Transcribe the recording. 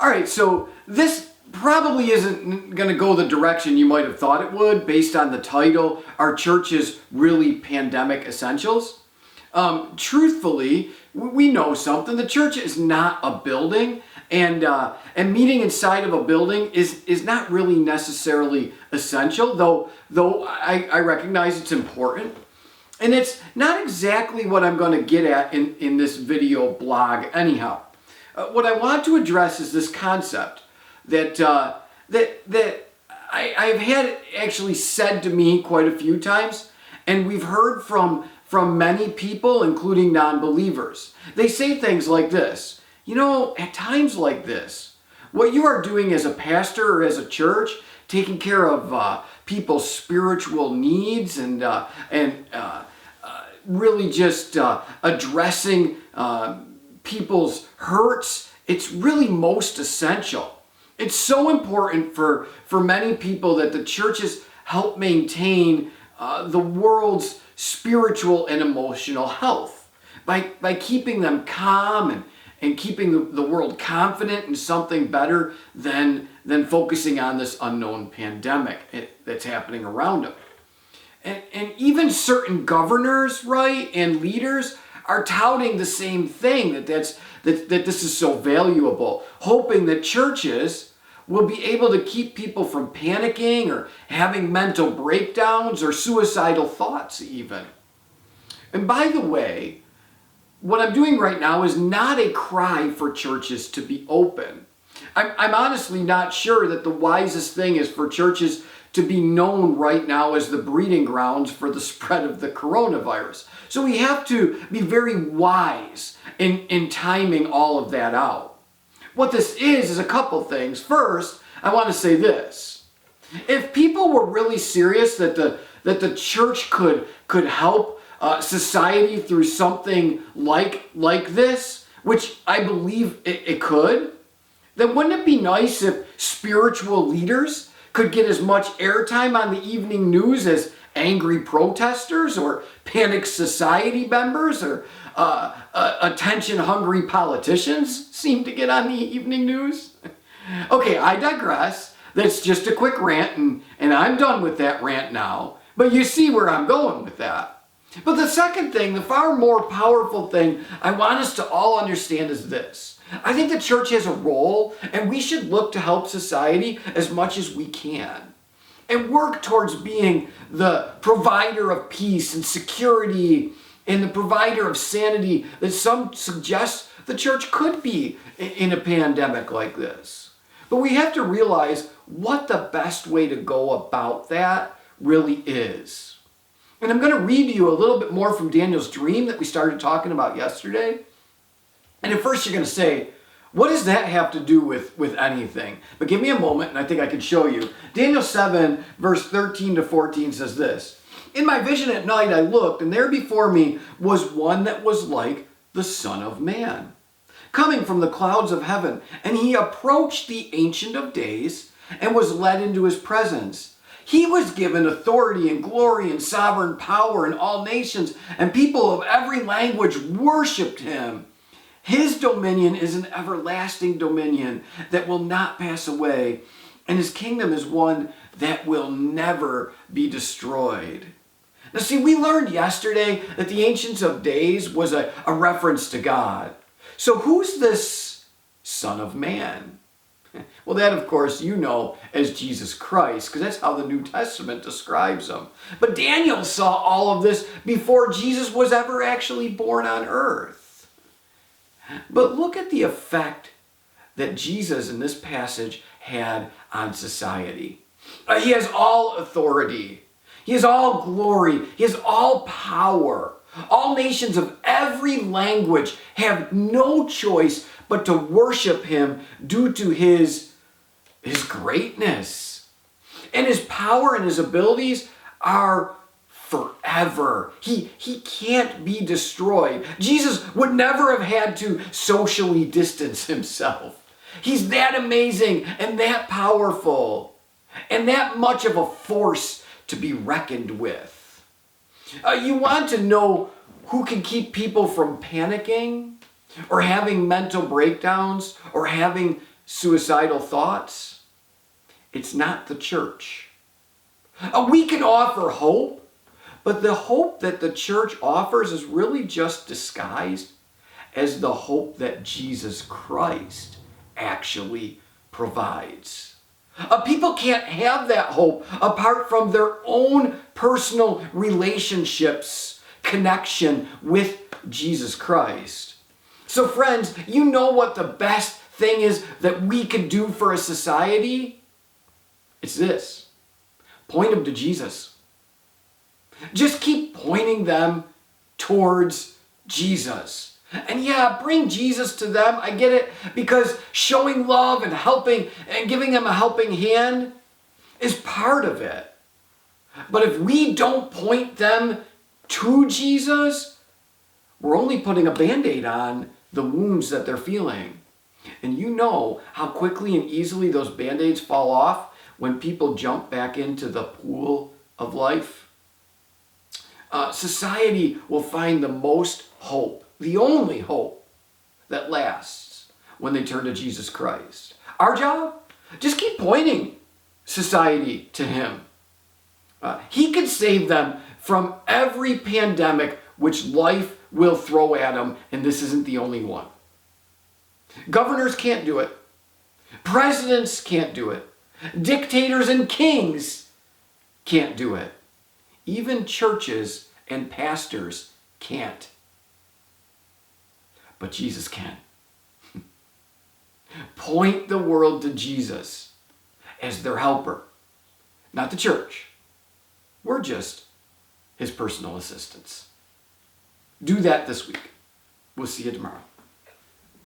All right, so this probably isn't going to go the direction you might have thought it would based on the title, Are Churches Really Pandemic Essentials? Truthfully, we know something. The church is not a building, and meeting inside of a building is not really necessarily essential, though I recognize it's important. And it's not exactly what I'm going to get at in this video blog anyhow. What I want to address is this concept that I've had actually said to me quite a few times, and we've heard from many people, including non-believers. They say things like this: at times like this, what you are doing as a pastor or as a church, taking care of people's spiritual needs and really just addressing people's hurts, it's really most essential. It's so important for many people that the churches help maintain the world's spiritual and emotional health by keeping them calm and keeping the world confident in something better than focusing on this unknown pandemic that's happening around them. And even certain governors, right, and leaders are touting the same thing, that this is so valuable, hoping that churches will be able to keep people from panicking or having mental breakdowns or suicidal thoughts even. And by the way, what I'm doing right now is not a cry for churches to be open. I'm honestly not sure that the wisest thing is for churches to be known right now as the breeding grounds for the spread of the coronavirus. So we have to be very wise in timing all of that out. What this is a couple things. First, I want to say this. If people were really serious that the church could help society through something like this, which I believe it could, then wouldn't it be nice if spiritual leaders could get as much airtime on the evening news as angry protesters or panicked society members or attention-hungry politicians seem to get on the evening news? Okay, I digress. That's just a quick rant, and I'm done with that rant now. But you see where I'm going with that. But the second thing, the far more powerful thing I want us to all understand is this. I think the church has a role, and we should look to help society as much as we can and work towards being the provider of peace and security and the provider of sanity that some suggest the church could be in a pandemic like this. But we have to realize what the best way to go about that really is. And I'm going to read to you a little bit more from Daniel's dream that we started talking about yesterday. And at first you're going to say, what does that have to do with anything? But give me a moment and I think I can show you. Daniel 7 verse 13 to 14 says this: In my vision at night I looked, and there before me was one that was like the Son of Man, coming from the clouds of heaven. And he approached the Ancient of Days and was led into his presence. He was given authority and glory and sovereign power, and all nations and people of every language worshiped him. His dominion is an everlasting dominion that will not pass away, and his kingdom is one that will never be destroyed. Now see, we learned yesterday that the Ancient of Days was a reference to God. So who's this Son of Man? Well, that, of course, you know as Jesus Christ, because that's how the New Testament describes him. But Daniel saw all of this before Jesus was ever actually born on earth. But look at the effect that Jesus in this passage had on society. He has all authority. He has all glory. He has all power. All nations of every language have no choice but to worship him due to his greatness. And his power and his abilities are forever. He can't be destroyed. Jesus would never have had to socially distance himself. He's that amazing and that powerful and that much of a force to be reckoned with. You want to know who can keep people from panicking or having mental breakdowns or having suicidal thoughts, it's not the church. We can offer hope, but the hope that the church offers is really just disguised as the hope that Jesus Christ actually provides. People can't have that hope apart from their own personal relationships, connection with Jesus Christ. So friends, you know what the best thing is that we could do for a society? It's this. Point them to Jesus. Just keep pointing them towards Jesus. And yeah, bring Jesus to them. I get it, because showing love and helping and giving them a helping hand is part of it. But if we don't point them to Jesus, we're only putting a Band-Aid on the wounds that they're feeling. And you know how quickly and easily those Band-Aids fall off when people jump back into the pool of life. Society will find the most hope, the only hope that lasts, when they turn to Jesus Christ. Our job? Just keep pointing society to Him. He could save them from every pandemic which life will throw at them, and this isn't the only one. Governors can't do it. Presidents can't do it. Dictators and kings can't do it. Even churches and pastors can't. But Jesus can. Point the world to Jesus as their helper, not the church. We're just His personal assistants. Do that this week. We'll see you tomorrow.